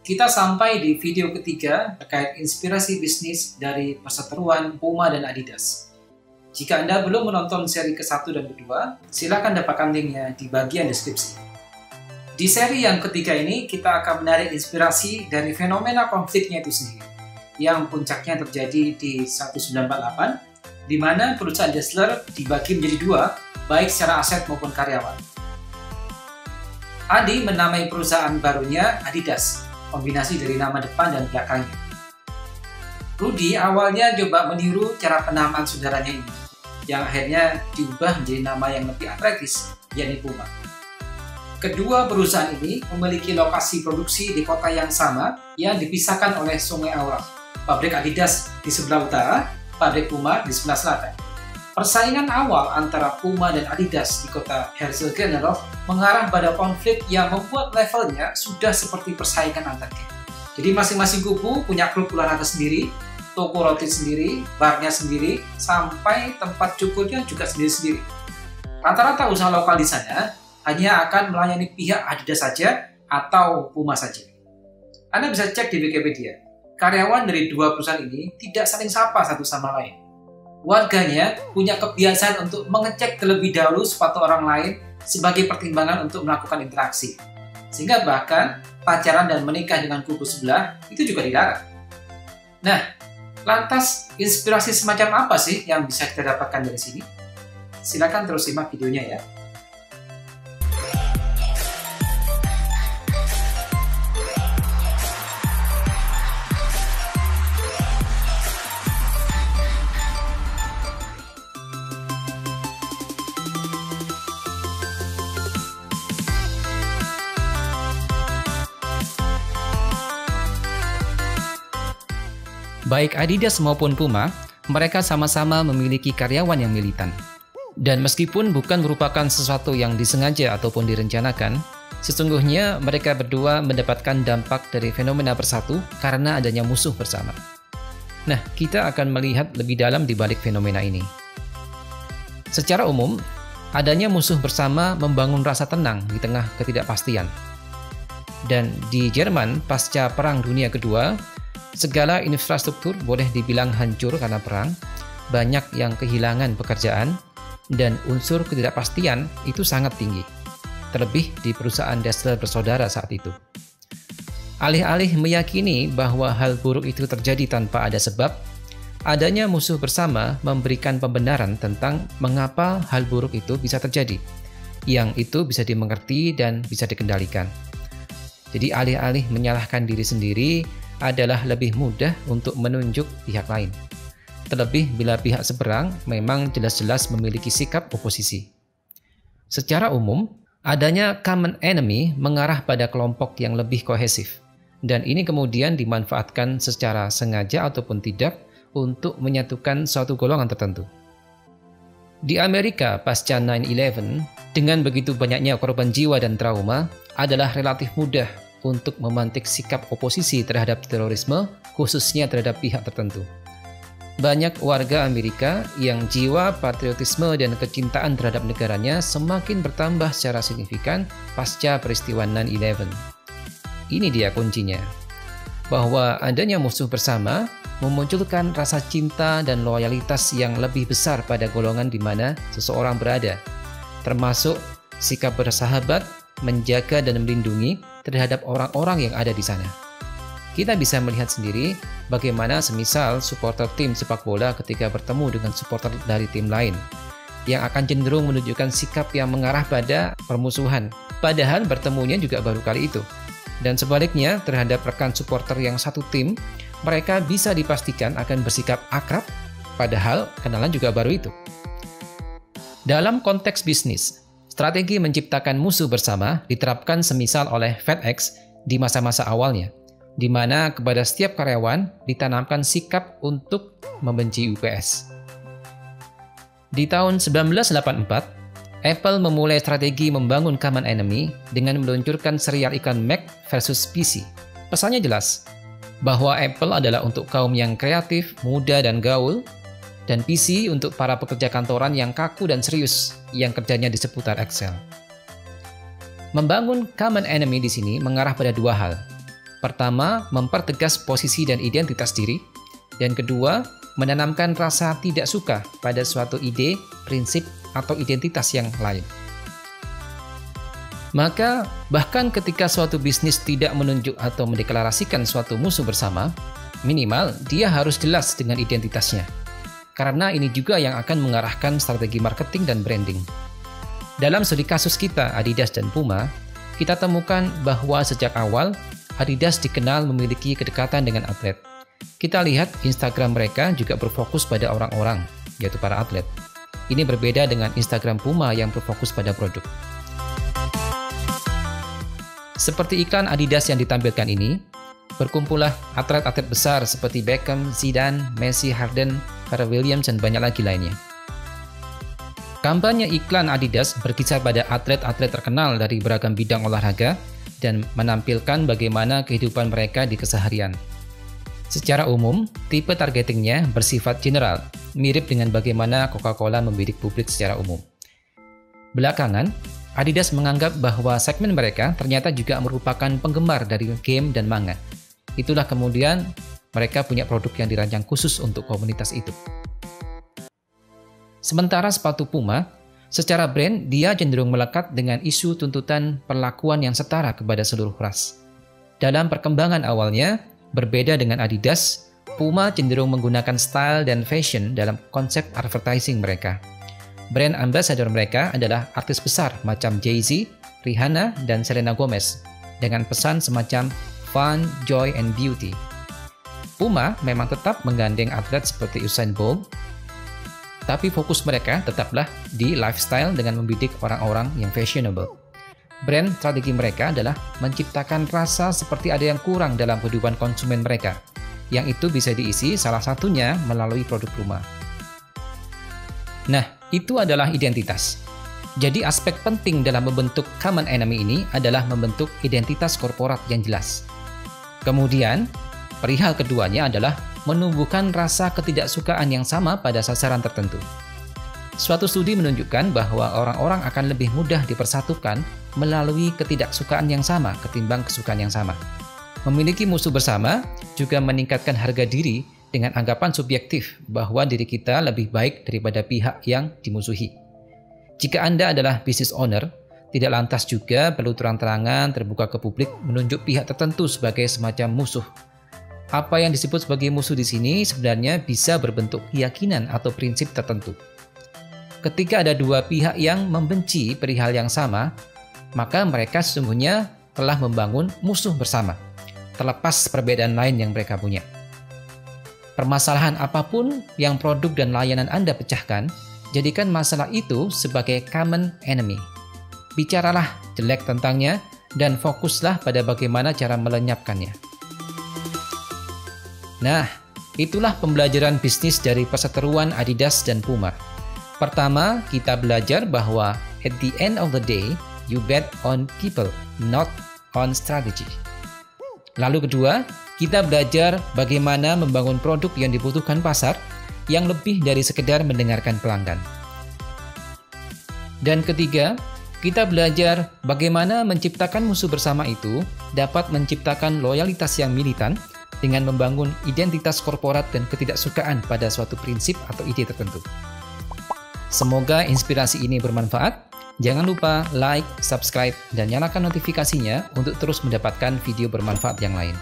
Kita sampai di video ketiga terkait inspirasi bisnis dari perseteruan Puma dan Adidas. Jika Anda belum menonton seri ke-1 dan ke-2, silakan dapatkan linknya di bagian deskripsi. Di seri yang ketiga ini, kita akan menarik inspirasi dari fenomena konfliknya itu sendiri, yang puncaknya terjadi di 1948, di mana perusahaan Dassler dibagi menjadi dua, baik secara aset maupun karyawan. Adi menamai perusahaan barunya Adidas, kombinasi dari nama depan dan belakangnya. Rudy awalnya coba meniru cara penamaan saudaranya ini, yang akhirnya diubah menjadi nama yang lebih atraktif, yakni Puma. Kedua perusahaan ini memiliki lokasi produksi di kota yang sama yang dipisahkan oleh Sungai Aura. Pabrik Adidas di sebelah utara, pabrik Puma di sebelah selatan. Persaingan awal antara Puma dan Adidas di kota Herzogenaurach mengarah pada konflik yang membuat levelnya sudah seperti persaingan antar geng. Jadi masing-masing kubu punya klub olahraga sendiri, toko roti sendiri, barnya sendiri, sampai tempat cukurnya juga sendiri-sendiri. Rata-rata usaha lokal di sana hanya akan melayani pihak Adidas saja atau Puma saja. Anda bisa cek di Wikipedia, karyawan dari dua perusahaan ini tidak saling sapa satu sama lain. Warganya punya kebiasaan untuk mengecek terlebih dahulu sepatu orang lain sebagai pertimbangan untuk melakukan interaksi. Sehingga bahkan pacaran dan menikah dengan kubu sebelah itu juga dilarang. Nah, lantas inspirasi semacam apa sih yang bisa kita dapatkan dari sini? Silakan terus simak videonya ya. Baik Adidas maupun Puma, mereka sama-sama memiliki karyawan yang militan. Dan meskipun bukan merupakan sesuatu yang disengaja ataupun direncanakan, sesungguhnya mereka berdua mendapatkan dampak dari fenomena bersatu karena adanya musuh bersama. Nah, kita akan melihat lebih dalam di balik fenomena ini. Secara umum, adanya musuh bersama membangun rasa tenang di tengah ketidakpastian. Dan di Jerman pasca Perang Dunia Kedua, segala infrastruktur boleh dibilang hancur karena perang, banyak yang kehilangan pekerjaan, dan unsur ketidakpastian itu sangat tinggi, terlebih di perusahaan Dassler bersaudara saat itu. Alih-alih meyakini bahwa hal buruk itu terjadi tanpa ada sebab, adanya musuh bersama memberikan pembenaran tentang mengapa hal buruk itu bisa terjadi, yang itu bisa dimengerti dan bisa dikendalikan. Jadi alih-alih menyalahkan diri sendiri, adalah lebih mudah untuk menunjuk pihak lain. Terlebih bila pihak seberang memang jelas-jelas memiliki sikap oposisi. Secara umum, adanya common enemy mengarah pada kelompok yang lebih kohesif, dan ini kemudian dimanfaatkan secara sengaja ataupun tidak untuk menyatukan suatu golongan tertentu. Di Amerika pasca 9/11, dengan begitu banyaknya korban jiwa dan trauma, adalah relatif mudah untuk memantik sikap oposisi terhadap terorisme, khususnya terhadap pihak tertentu. Banyak warga Amerika yang jiwa patriotisme dan kecintaan terhadap negaranya semakin bertambah secara signifikan pasca peristiwa 9/11. Ini dia kuncinya, bahwa adanya musuh bersama memunculkan rasa cinta dan loyalitas yang lebih besar pada golongan di mana seseorang berada, termasuk sikap bersahabat, menjaga dan melindungi terhadap orang-orang yang ada di sana. Kita bisa melihat sendiri bagaimana semisal supporter tim sepak bola ketika bertemu dengan supporter dari tim lain yang akan cenderung menunjukkan sikap yang mengarah pada permusuhan, padahal bertemunya juga baru kali itu. Dan sebaliknya terhadap rekan supporter yang satu tim, mereka bisa dipastikan akan bersikap akrab, padahal kenalan juga baru itu. Dalam konteks bisnis, strategi menciptakan musuh bersama diterapkan semisal oleh FedEx di masa-masa awalnya, di mana kepada setiap karyawan ditanamkan sikap untuk membenci UPS. Di tahun 1984, Apple memulai strategi membangun common enemy dengan meluncurkan serial iklan Mac versus PC. Pesannya jelas, bahwa Apple adalah untuk kaum yang kreatif, muda, dan gaul, dan PC untuk para pekerja kantoran yang kaku dan serius, yang kerjanya di seputar Excel. Membangun common enemy di sini mengarah pada dua hal. Pertama, mempertegas posisi dan identitas diri. Dan kedua, menanamkan rasa tidak suka pada suatu ide, prinsip, atau identitas yang lain. Maka, bahkan ketika suatu bisnis tidak menunjuk atau mendeklarasikan suatu musuh bersama, minimal dia harus jelas dengan identitasnya. Karena ini juga yang akan mengarahkan strategi marketing dan branding. Dalam studi kasus kita, Adidas dan Puma, kita temukan bahwa sejak awal, Adidas dikenal memiliki kedekatan dengan atlet. Kita lihat Instagram mereka juga berfokus pada orang-orang, yaitu para atlet. Ini berbeda dengan Instagram Puma yang berfokus pada produk. Seperti iklan Adidas yang ditampilkan ini, berkumpullah atlet-atlet besar seperti Beckham, Zidane, Messi, Harden, Pharrell Williams, dan banyak lagi lainnya. Kampanye iklan Adidas berkisar pada atlet-atlet terkenal dari beragam bidang olahraga dan menampilkan bagaimana kehidupan mereka di keseharian. Secara umum, tipe targetingnya bersifat general, mirip dengan bagaimana Coca-Cola membidik publik secara umum. Belakangan, Adidas menganggap bahwa segmen mereka ternyata juga merupakan penggemar dari game dan manga. Itulah kemudian mereka punya produk yang dirancang khusus untuk komunitas itu. Sementara sepatu Puma, secara brand dia cenderung melekat dengan isu tuntutan perlakuan yang setara kepada seluruh ras. Dalam perkembangan awalnya, berbeda dengan Adidas, Puma cenderung menggunakan style dan fashion dalam konsep advertising mereka. Brand ambassador mereka adalah artis besar macam Jay-Z, Rihanna, dan Selena Gomez, dengan pesan semacam fun, joy, and beauty. Puma memang tetap menggandeng atlet seperti Usain Bolt, tapi fokus mereka tetaplah di lifestyle dengan membidik orang-orang yang fashionable. Brand strategi mereka adalah menciptakan rasa seperti ada yang kurang dalam kehidupan konsumen mereka, yang itu bisa diisi salah satunya melalui produk Puma. Nah, itu adalah identitas. Jadi aspek penting dalam membentuk common enemy ini adalah membentuk identitas korporat yang jelas. Kemudian, perihal keduanya adalah menumbuhkan rasa ketidaksukaan yang sama pada sasaran tertentu. Suatu studi menunjukkan bahwa orang-orang akan lebih mudah dipersatukan melalui ketidaksukaan yang sama ketimbang kesukaan yang sama. Memiliki musuh bersama juga meningkatkan harga diri dengan anggapan subjektif bahwa diri kita lebih baik daripada pihak yang dimusuhi. Jika Anda adalah business owner, tidak lantas juga perlu terang-terangan terbuka ke publik menunjuk pihak tertentu sebagai semacam musuh. Apa yang disebut sebagai musuh di sini sebenarnya bisa berbentuk keyakinan atau prinsip tertentu. Ketika ada dua pihak yang membenci perihal yang sama, maka mereka sesungguhnya telah membangun musuh bersama, terlepas perbedaan lain yang mereka punya. Permasalahan apapun yang produk dan layanan Anda pecahkan, jadikan masalah itu sebagai common enemy. Bicaralah jelek tentangnya dan fokuslah pada bagaimana cara melenyapkannya. Nah, itulah pembelajaran bisnis dari perseteruan Adidas dan Puma. Pertama, kita belajar bahwa at the end of the day, you bet on people, not on strategy. Lalu kedua, kita belajar bagaimana membangun produk yang dibutuhkan pasar yang lebih dari sekedar mendengarkan pelanggan. Dan ketiga, kita belajar bagaimana menciptakan musuh bersama itu dapat menciptakan loyalitas yang militan dengan membangun identitas korporat dan ketidaksukaan pada suatu prinsip atau ide tertentu. Semoga inspirasi ini bermanfaat. Jangan lupa like, subscribe, dan nyalakan notifikasinya untuk terus mendapatkan video bermanfaat yang lain.